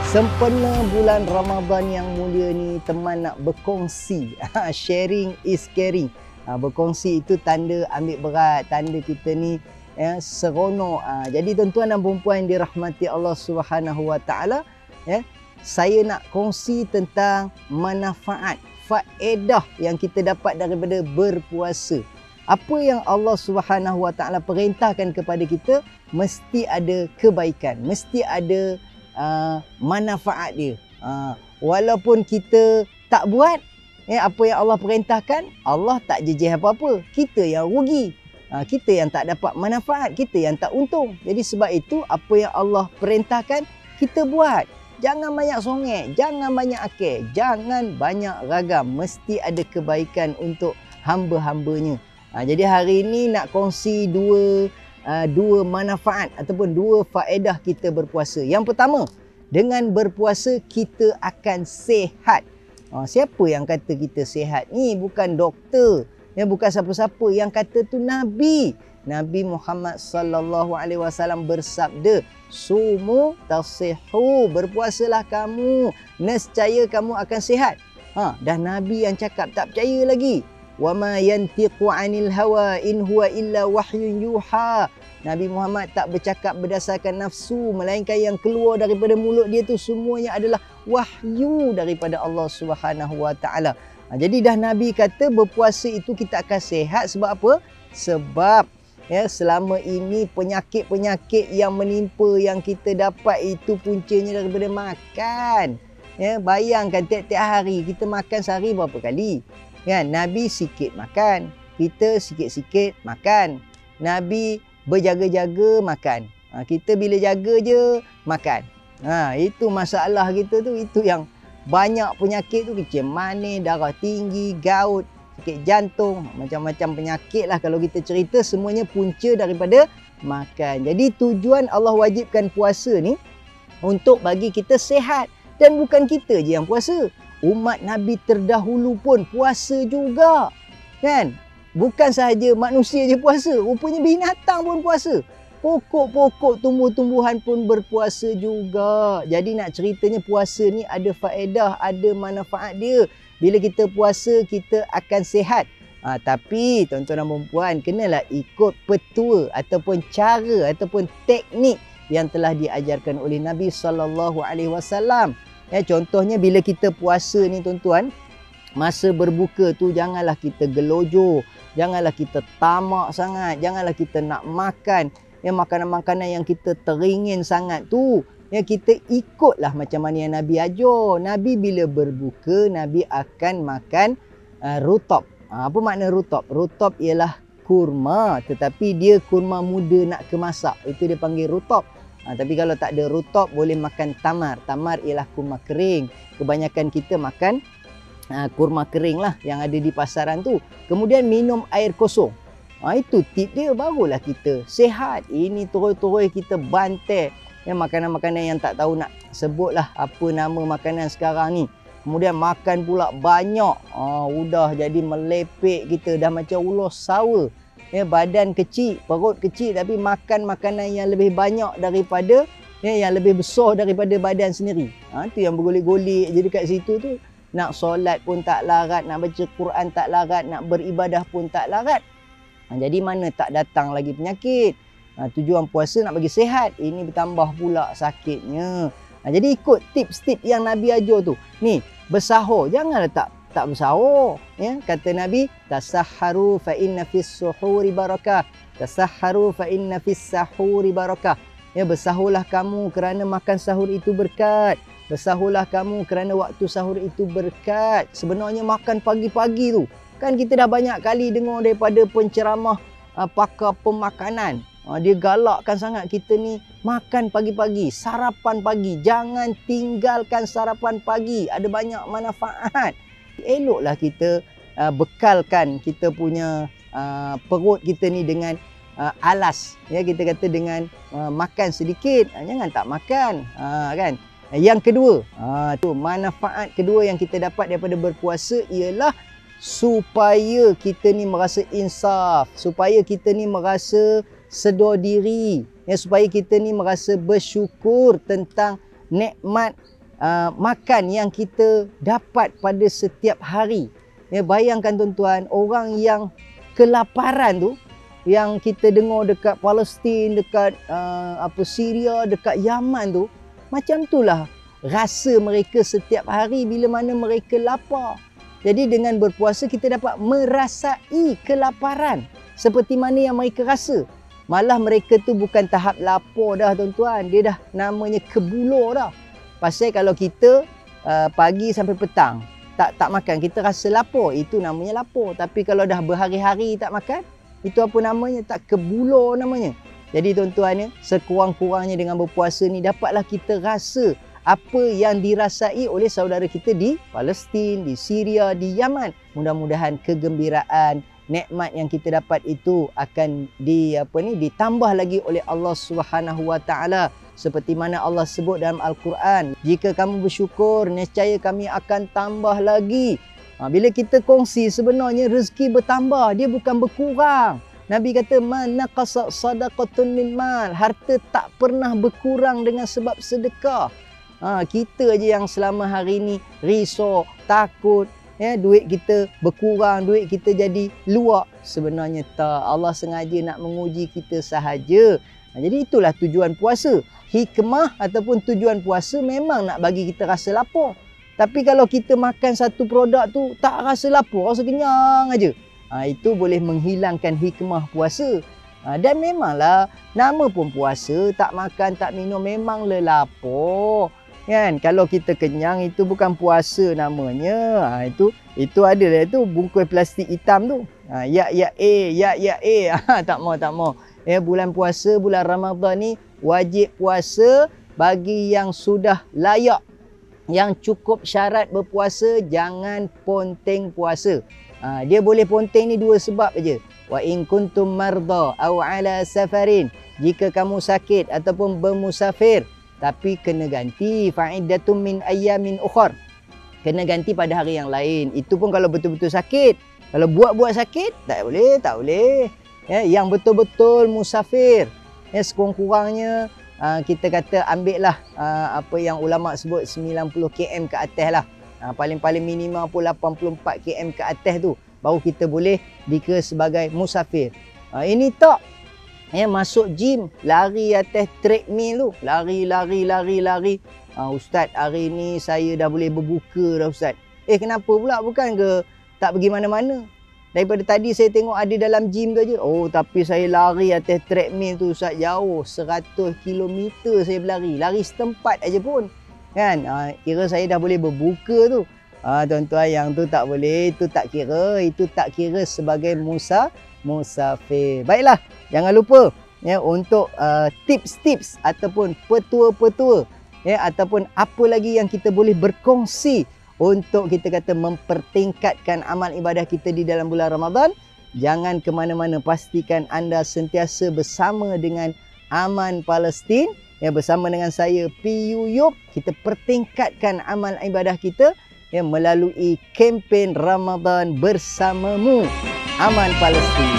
Sempena bulan Ramadan yang mulia ni, teman nak berkongsi. Sharing is caring. Berkongsi itu tanda ambil berat, tanda kita ni seronok. Jadi tuan-tuan dan puan-puan yang dirahmati Allah Subhanahu Wa Taala, saya nak kongsi tentang manfaat, faedah yang kita dapat daripada berpuasa. Apa yang Allah Subhanahu Wa Taala perintahkan kepada kita mesti ada kebaikan, mesti ada manfaat dia. Walaupun kita tak buat apa yang Allah perintahkan, Allah tak jejeh apa-apa. Kita yang rugi. Kita yang tak dapat manfaat, kita yang tak untung. Jadi sebab itu apa yang Allah perintahkan kita buat. Jangan banyak songek, jangan banyak akal, jangan banyak ragam. Mesti ada kebaikan untuk hamba-hambanya. Jadi hari ini nak kongsi dua manfaat ataupun dua faedah kita berpuasa. Yang pertama, dengan berpuasa kita akan sihat. Siapa yang kata kita sihat? Ni bukan doktor, bukan siapa-siapa yang kata tu Nabi. Nabi Muhammad sallallahu alaihi wasallam bersabda, "Sumu tasihhu, berpuasalah kamu, nescaya kamu akan sihat." Dah Nabi yang cakap, tak percaya lagi. Wa ma yantiqu 'anil hawa in huwa illa wahyun yuha. Nabi Muhammad tak bercakap berdasarkan nafsu, melainkan yang keluar daripada mulut dia tu semuanya adalah wahyu daripada Allah Subhanahu Wa Taala. Jadi dah Nabi kata berpuasa itu kita akan sihat. Sebab apa? Sebab selama ini penyakit-penyakit yang menimpa yang kita dapat itu puncanya daripada makan. Bayangkan tiap-tiap hari kita makan sehari berapa kali? Nabi sikit makan, kita sikit-sikit makan. Nabi berjaga-jaga makan. Kita bila jaga je makan. Itu masalah kita tu. Itu yang banyak penyakit tu, kecil manis, darah tinggi, gout, sakit jantung, macam-macam penyakit lah kalau kita cerita, semuanya punca daripada makan. Jadi tujuan Allah wajibkan puasa ni untuk bagi kita sihat. Dan bukan kita je yang puasa. Umat Nabi terdahulu pun puasa juga. Bukan sahaja manusia je puasa, rupanya binatang pun puasa. Pokok-pokok, tumbuh-tumbuhan pun berpuasa juga. Jadi nak ceritanya puasa ni ada faedah, ada manfaat dia. Bila kita puasa, kita akan sihat. Tapi tuan-tuan dan puan-puan, kenalah ikut petua ataupun cara ataupun teknik yang telah diajarkan oleh Nabi SAW. Contohnya bila kita puasa ni tuan-tuan, masa berbuka tu janganlah kita gelojoh, janganlah kita tamak sangat, janganlah kita nak makan makanan-makanan yang kita teringin sangat tu. Kita ikutlah macam mana yang Nabi ajar. Nabi bila berbuka, Nabi akan makan rutab. Apa makna rutab? Rutab ialah kurma, tetapi dia kurma muda nak kemasak. Itu dia panggil rutab. Tapi kalau tak ada rutab, boleh makan tamar. Tamar ialah kurma kering. Kebanyakan kita makan kurma kering lah yang ada di pasaran tu. Kemudian minum air kosong. Itu tip dia, barulah kita sihat. Ini turut-turut kita bantai makanan-makanan yang tak tahu nak sebut lah apa nama makanan sekarang ni. Kemudian makan pula banyak. Udah jadi melepek kita, dah macam ulos sawa. Badan kecil, perut kecil, tapi makan makanan yang lebih banyak daripada yang lebih besar daripada badan sendiri. Itu yang bergolek-golek je dekat situ tu. Nak solat pun tak larat, nak baca Quran tak larat, nak beribadah pun tak larat. Jadi mana tak datang lagi penyakit. Tujuan puasa nak bagi sihat, ini bertambah pula sakitnya. Jadi ikut tips-tips yang Nabi ajar tu. Ni, bersahur, janganlah tak bersahur. Kata Nabi, tasahharu fa inna fis suhuri barakah. Tasahharu fa inna fis sahuri barakah. Bersahurlah kamu kerana makan sahur itu berkat. Bersahurlah kamu kerana waktu sahur itu berkat. Sebenarnya makan pagi-pagi tu, kan kita dah banyak kali dengar daripada penceramah pakar pemakanan. Dia galakkan sangat kita ni makan pagi-pagi, sarapan pagi. Jangan tinggalkan sarapan pagi, ada banyak manfaat. Eloklah kita bekalkan kita punya perut kita ni dengan alas. Kita kata dengan makan sedikit, jangan tak makan. Kan? Yang kedua, tu manfaat kedua yang kita dapat daripada berpuasa ialah supaya kita ni merasa insaf, supaya kita ni merasa sedar diri, supaya kita ni merasa bersyukur tentang nikmat makan yang kita dapat pada setiap hari. Ya, bayangkan tuan-tuan, orang yang kelaparan tu, yang kita dengar dekat Palestin, dekat Syria, dekat Yaman tu, macam itulah rasa mereka setiap hari bila mana mereka lapar. Jadi dengan berpuasa kita dapat merasai kelaparan seperti mana yang mereka rasa. Malah mereka tu bukan tahap lapar dah tuan-tuan, dia dah namanya kebulur dah. Pasal kalau kita pagi sampai petang tak makan, kita rasa lapar, itu namanya lapar. Tapi kalau dah berhari-hari tak makan, itu apa namanya? Tak kebulur namanya. Jadi tuan-tuan ya, sekurang-kurangnya dengan berpuasa ni dapatlah kita rasa apa yang dirasai oleh saudara kita di Palestin, di Syria, di Yaman. Mudah-mudahan kegembiraan, nikmat yang kita dapat itu akan ditambah lagi oleh Allah Subhanahu Wa Taala. Seperti mana Allah sebut dalam Al-Quran, jika kamu bersyukur, nescaya kami akan tambah lagi. Bila kita kongsi, sebenarnya rezeki bertambah, dia bukan berkurang. Nabi kata, man naqasa sadaqatun min mal. Harta tak pernah berkurang dengan sebab sedekah. Kita je yang selama hari ni risau, takut, ya, duit kita berkurang, duit kita jadi luak. Sebenarnya tak, Allah sengaja nak menguji kita sahaja. Jadi itulah tujuan puasa. Hikmah ataupun tujuan puasa memang nak bagi kita rasa lapar. Tapi kalau kita makan satu produk tu tak rasa lapar, rasa kenyang aja, itu boleh menghilangkan hikmah puasa. Dan memanglah nama pun puasa, tak makan, tak minum, memang lapar. Kan? Kalau kita kenyang, itu bukan puasa namanya. Itu adalah itu bungkus plastik hitam tu. Ya tak mau. Ya, bulan puasa, bulan Ramadan ni wajib puasa bagi yang sudah layak, yang cukup syarat berpuasa, jangan ponteng puasa. Dia boleh ponteng ni dua sebab aja. Wa in kuntum marda aw ala safarin, jika kamu sakit ataupun bermusafir, tapi kena ganti fa'iddatum min ayyamin ukhar, kena ganti pada hari yang lain. Itu pun kalau betul-betul sakit. Kalau buat-buat sakit tak boleh. Ya, yang betul-betul musafir, ya, sekurang-kurangnya kita kata ambil lah apa yang ulama sebut 90 km ke atas lah. Paling-paling minimum pun 84 km ke atas tu baru kita boleh dikira sebagai musafir. Ini tak, ya, masuk gym, lari atas treadmill tu, lari. Ustaz, hari ni saya dah boleh berbuka dah Ustaz. Kenapa pula? Bukan ke tak pergi mana-mana? Daripada tadi saya tengok ada dalam gym tu aja. Tapi saya lari atas treadmill tu Ustaz, jauh 100 km saya berlari. Lari setempat aja pun. Kan? Kira saya dah boleh berbuka tu. Tuan-tuan, yang tu tak boleh, itu tak kira. Itu tak kira sebagai musafir. Baiklah, jangan lupa ya untuk tips-tips ataupun petua-petua, ya, ataupun apa lagi yang kita boleh berkongsi untuk kita kata mempertingkatkan amal ibadah kita di dalam bulan Ramadan. Jangan ke mana-mana, pastikan anda sentiasa bersama dengan Aman Palestin, ya, bersama dengan saya P. Yuyup. Kita pertingkatkan amal ibadah kita, ya, melalui kempen Ramadan bersamamu, Aman Palestin.